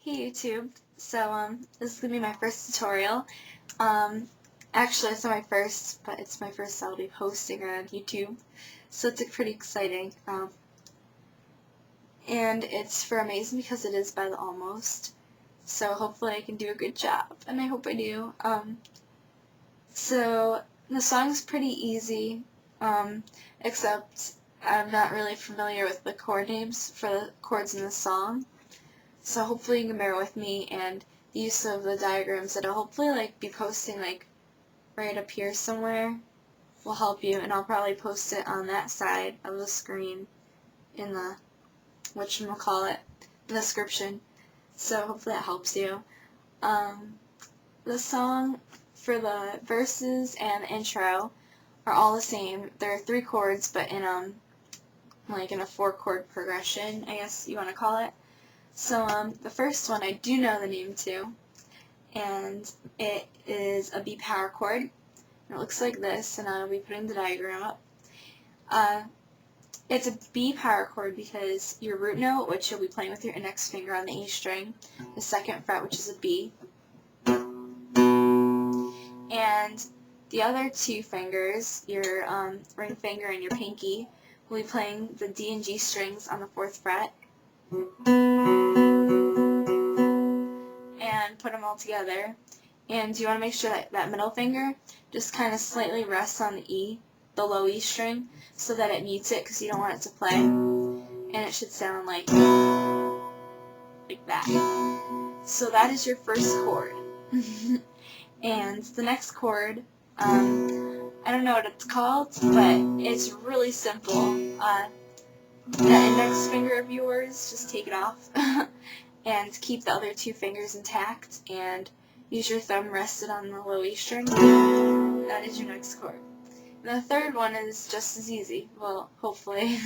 Hey YouTube, so this is going to be my first tutorial. Actually it's not my first, but it's my first I'll be posting on YouTube, so it's pretty exciting. And it's for Amazing because it is by the Almost, so hopefully I can do a good job, and I hope I do. So the song's pretty easy, except I'm not really familiar with the chord names for the chords in the song. So hopefully you can bear with me, and the use of the diagrams that I'll hopefully be posting right up here somewhere will help you, and I'll probably post it on that side of the screen in the whatchamacallit, the description. So hopefully that helps you. The song for the verses and the intro are all the same. There are 3 chords, but in a 4-chord progression, I guess you want to call it. So the first one I do know the name to, and it is a B power chord. And it looks like this, and I'll be putting the diagram up. It's a B power chord because your root note, which you'll be playing with your index finger on the A string, the 2nd fret, which is a B, and the other 2 fingers, your ring finger and your pinky, will be playing the D and G strings on the 4th fret. And put them all together, and you want to make sure that that middle finger just kind of slightly rests on the E, the low E string, so that it meets it, because you don't want it to play, and it should sound like that. So that is your first chord. And the next chord, I don't know what it's called, but it's really simple. That index finger of yours, just take it off. And keep the other 2 fingers intact, and use your thumb rested on the low E string. That is your next chord. And the 3rd one is just as easy, well, hopefully.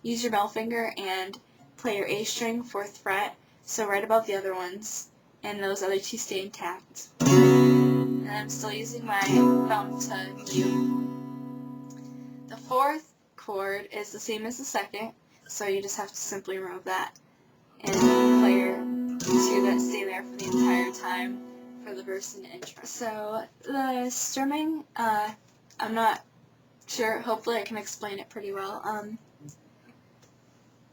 Use your middle finger and play your A string, 4th fret, so right above the other ones, and those other 2 stay intact. And I'm still using my thumb to mute. The 4th chord is the same as the 2nd, so you just have to simply remove that and play your 2 that stay there for the entire time for the verse and intro. So the strumming, I'm not sure, hopefully I can explain it pretty well.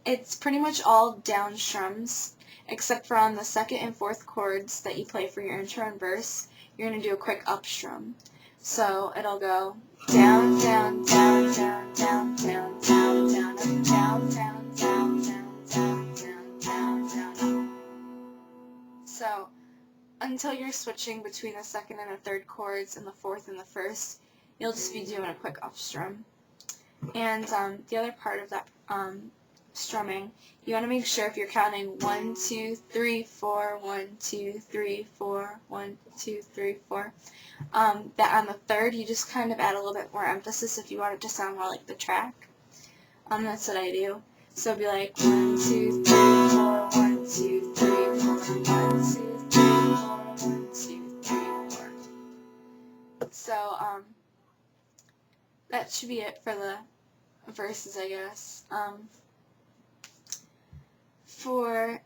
It's pretty much all down strums, except for on the 2nd and 4th chords that you play for your intro and verse, you're going to do a quick up strum. So it'll go down, down, down, down, down, down, down, down, down, down, down, down, down, down, down. So until you're switching between the 2nd and the 3rd chords and the 4th and the 1st, you'll just be doing a quick up strum. And the other part of that strumming, you want to make sure if you're counting 1, 2, 3, 4, 1, 2, 3, 4, 1, 2, 3, 4, that on the 3rd you just kind of add a little bit more emphasis if you want it to sound more like the track. That's what I do. So it'll be like 1, 2, 3, 4, 1, 2, 3, 4, 1, 2, 3, 4, 1, 2, 3, 4. So that should be it for the verses, I guess. For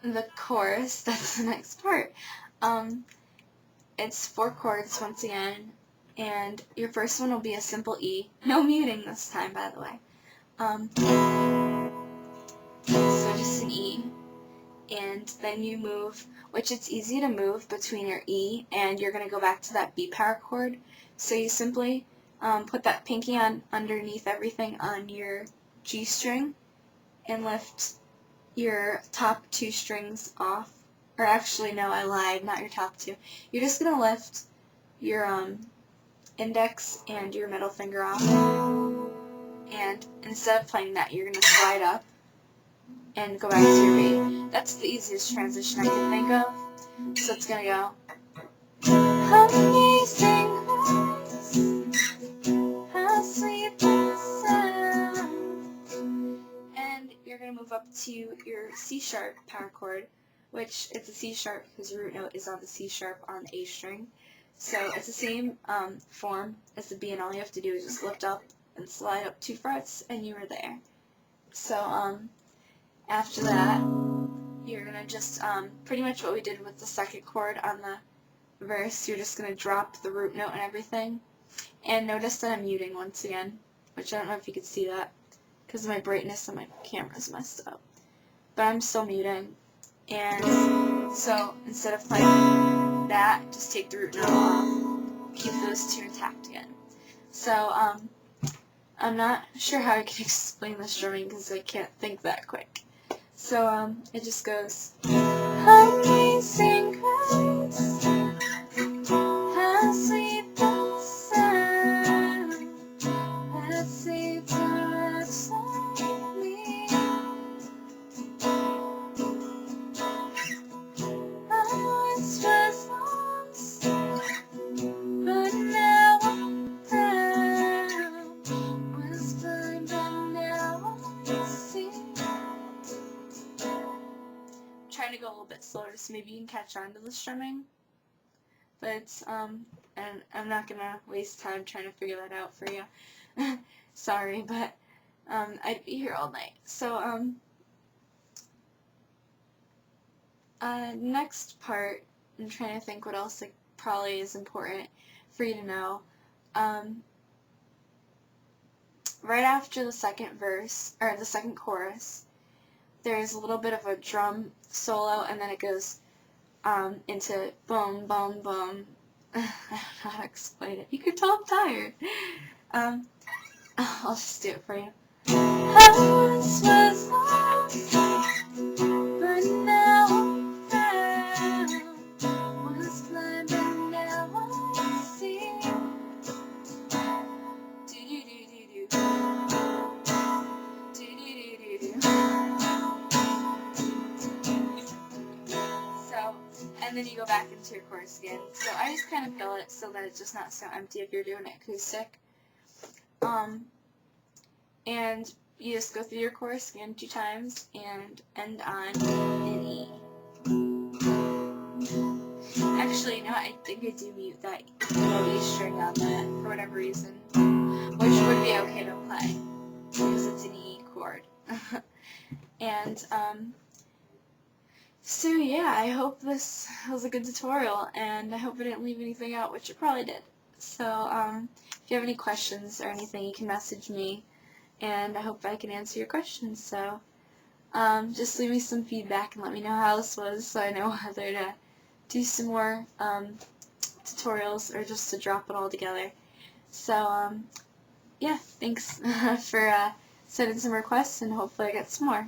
the chorus, that's the next part. It's 4 chords once again, and your first one will be a simple E. No muting this time, by the way. So just an E, and then you move, which it's easy to move between your E, and you're going to go back to that B power chord. So you simply put that pinky on underneath everything on your G string, and lift your top 2 strings off. Or actually, no, I lied, not your top 2. You're just going to lift your index and your middle finger off. And instead of playing that, you're going to slide up and go back to your B. That's the easiest transition I can think of. So it's going to go, amazing grace, how sweet the sound. And you're going to move up to your C sharp power chord, which it's a C sharp because your root note is on the C sharp on the A string. So it's the same form as the B, and all you have to do is just lift up and slide up 2 frets, and you are there. So after that, gonna just, pretty much what we did with the second chord on the verse, you're just gonna drop the root note and everything. And notice that I'm muting once again, which I don't know if you could see that, because my brightness on my camera's messed up. But I'm still muting. And so instead of playing that, just take the root note off. Keep those two intact again. So, I'm not sure how I can explain the strumming because I can't think that quick. So, it just goes, Amazing Grace, how sweet the sound that saved a wretch like me. I once was lost, but now I'm found. Was blind, but now I see. I'm trying to go a little bit slower so maybe you can catch on to the strumming. But it's, and I'm not gonna waste time trying to figure that out for you. Sorry, but, I'd be here all night. So, next part, I'm trying to think what else like, probably is important for you to know. Right after the second verse, or the second chorus, there's a little bit of a drum solo, and then it goes, into boom, boom, boom. I don't know how to explain it. You can tell I'm tired. I'll just do it for you. I once was lost, but now I'm found. Was blind, but now I see. Do-do-do-do-do. Do-do-do-do-do. So, and then you go back into your chorus again. So I just kind of fill it so that it's just not so empty if you're doing it acoustic. And you just go through your chorus again 2 times and end on an E. Actually, no, I think I do mute that low E string on that for whatever reason, which would be okay to play because it's an E chord. And so yeah, I hope this was a good tutorial, and I hope I didn't leave anything out, which it probably did. So if you have any questions or anything, you can message me, and I hope I can answer your questions. So just leave me some feedback and let me know how this was, so I know whether to do some more tutorials or just to drop it all together. So yeah, thanks for sending some requests, and hopefully I get some more.